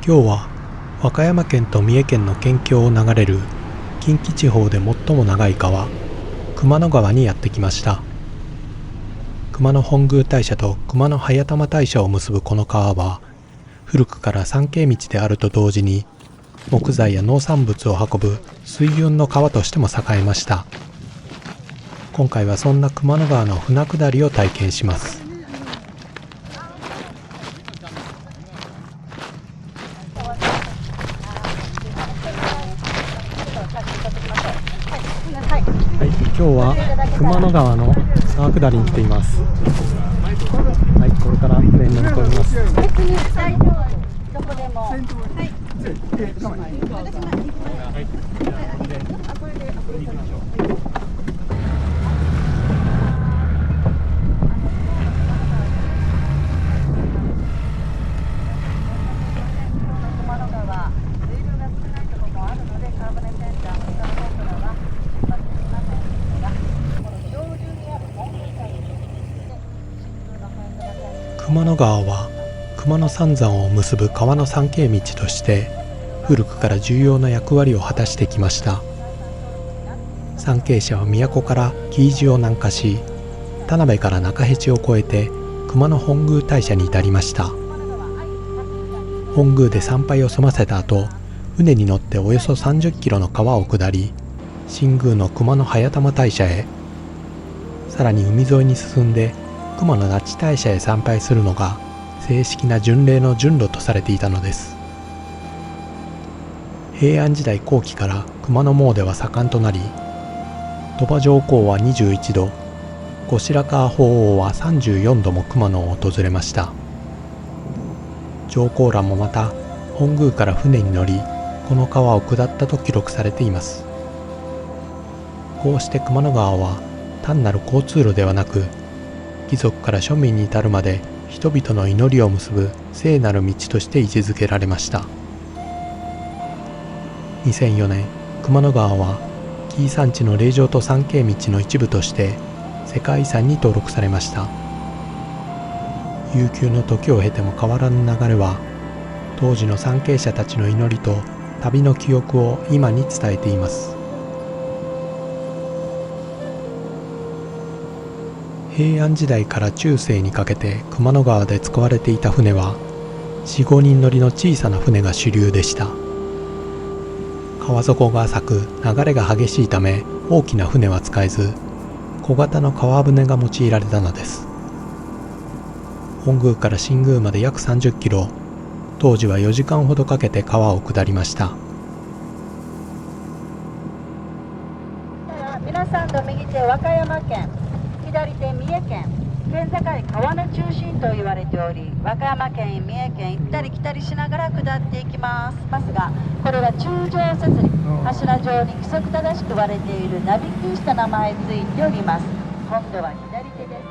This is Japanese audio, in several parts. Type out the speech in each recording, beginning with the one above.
今日は和歌山県と三重県の県境を流れる近畿地方で最も長い川、熊野川にやってきました。熊野本宮大社と熊野速玉大社を結ぶこの川は、古くから参詣道であると同時に木材や農産物を運ぶ水運の川としても栄えました。今回はそんな熊野川の船下りを体験します。はい、今日は熊野川の川下りに来ています。はい、これから船に乗り込みます。熊野川は熊野三山を結ぶ川の参詣道として古くから重要な役割を果たしてきました。参詣者は都から紀伊路を南下し、田辺から中辺路を越えて熊野本宮大社に至りました。本宮で参拝を済ませた後、船に乗っておよそ30キロの川を下り、新宮の熊野速玉大社へ、さらに海沿いに進んで熊野那智大社へ参拝するのが正式な巡礼の順路とされていたのです。平安時代後期から熊野詣は盛んとなり、鳥羽上皇は21度、後白河法皇は34度も熊野を訪れました。上皇らもまた本宮から船に乗り、この川を下ったと記録されています。こうして熊野川は単なる交通路ではなく、貴族から庶民に至るまで人々の祈りを結ぶ聖なる道として位置づけられました。2004年、熊野川は紀伊山地の霊場と参詣道の一部として世界遺産に登録されました。悠久の時を経ても変わらぬ流れは、当時の参詣者たちの祈りと旅の記憶を今に伝えています。平安時代から中世にかけて熊野川で使われていた船は 4,5 人乗りの小さな船が主流でした。川底が浅く流れが激しいため大きな船は使えず、小型の川船が用いられたのです。本宮から新宮まで約30キロ、当時は4時間ほどかけて川を下りました。皆さんの右手和歌山県、左手三重県、県境川の中心と言われており、和歌山県、三重県行ったり来たりしながら下っていきますが、これは柱状節理、柱状に規則正しく割れているなびきした名前ついております。今度は左手です。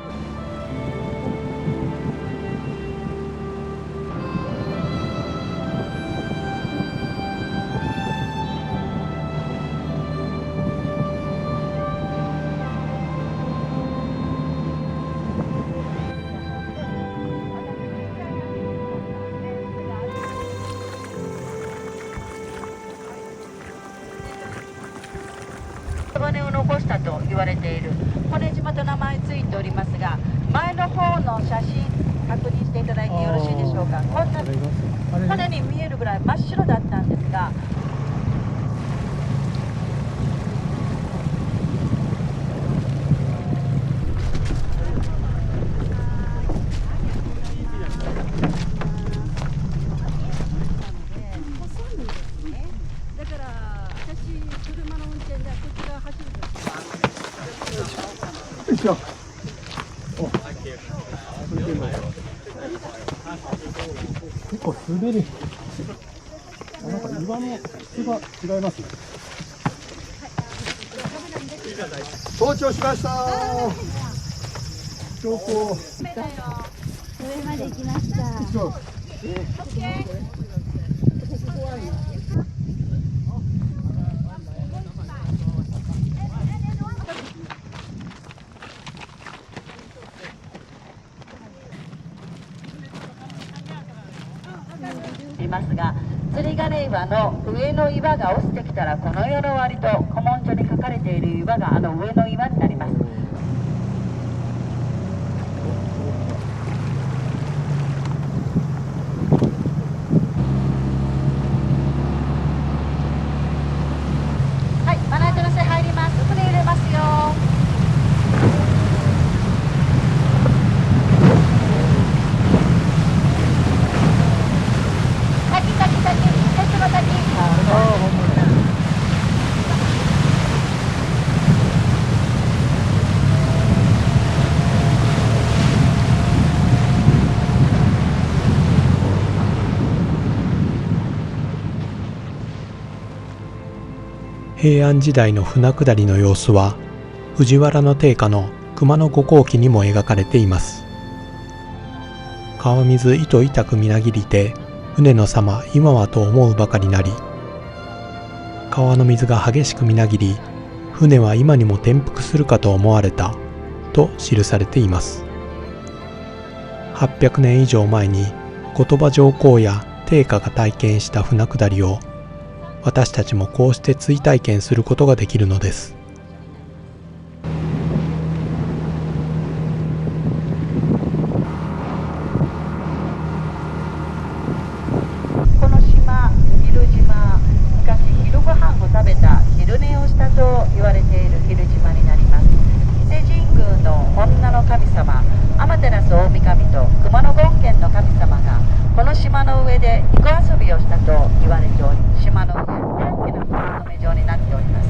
骨を残したと言われている骨島と名前ついておりますが、前の方の写真確認していただいてよろしいでしょうか。こんな骨に見えるぐらい真っ白だったんですが、結構滑り、なんか岩の質が違いますね。到着しました。標高上まで行きました。いますが、釣り鐘岩の上の岩が落ちてきたらこの世の終わりと古文書に書かれている岩が上の岩になります。はい、まな板のせ入ります。船入れますよ。滝滝滝、鉄の滝。平安時代の船下りの様子は藤原定家の熊野五行記にも描かれています。川水糸痛くみなぎりて船の様今はと思うばかりなり、川の水が激しくみなぎり船は今にも転覆するかと思われたと記されています。800年以上前に後鳥羽上皇や定家が体験した船下りを私たちもこうして追体験することができるのです。この島、昼島、昔昼ご飯を食べた昼寝をしたと言われている昼島になります。伊勢神宮の女の神様、天照大神と熊野権現の神様がこの島の上で肉遊びをしたと言われており、島の上大きな船止め場になっております。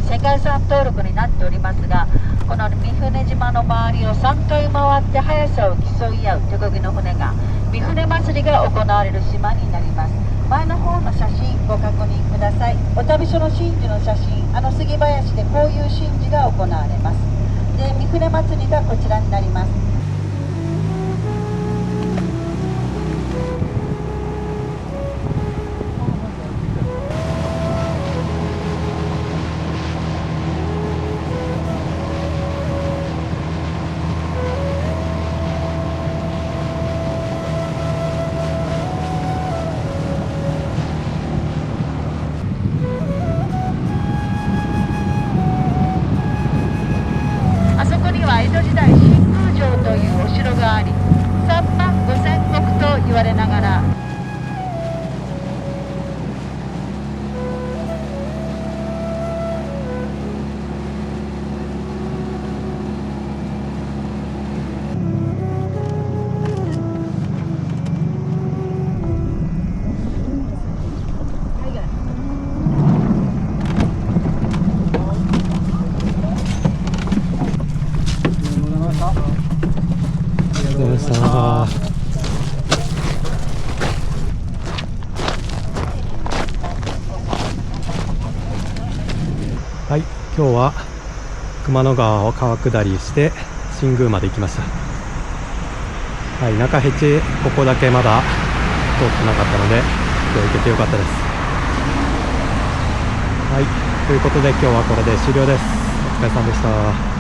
世界遺産登録になっておりますが、この三船島の周りを3回回って速さを競い合う手漕ぎの船が三船祭りが行われる島になります。前の方の写真ご確認ください。お旅所の神事の写真、杉林でこういう神事が行われます。で、三船祭りがこちらになります。江戸時代新宮城とでした。はい、今日は熊野川を川下りして新宮まで行きました。はい、中辺地ここだけまだ通ってなかったので今日行けてよかったです。はい、ということで今日はこれで終了です。お疲れ様でした。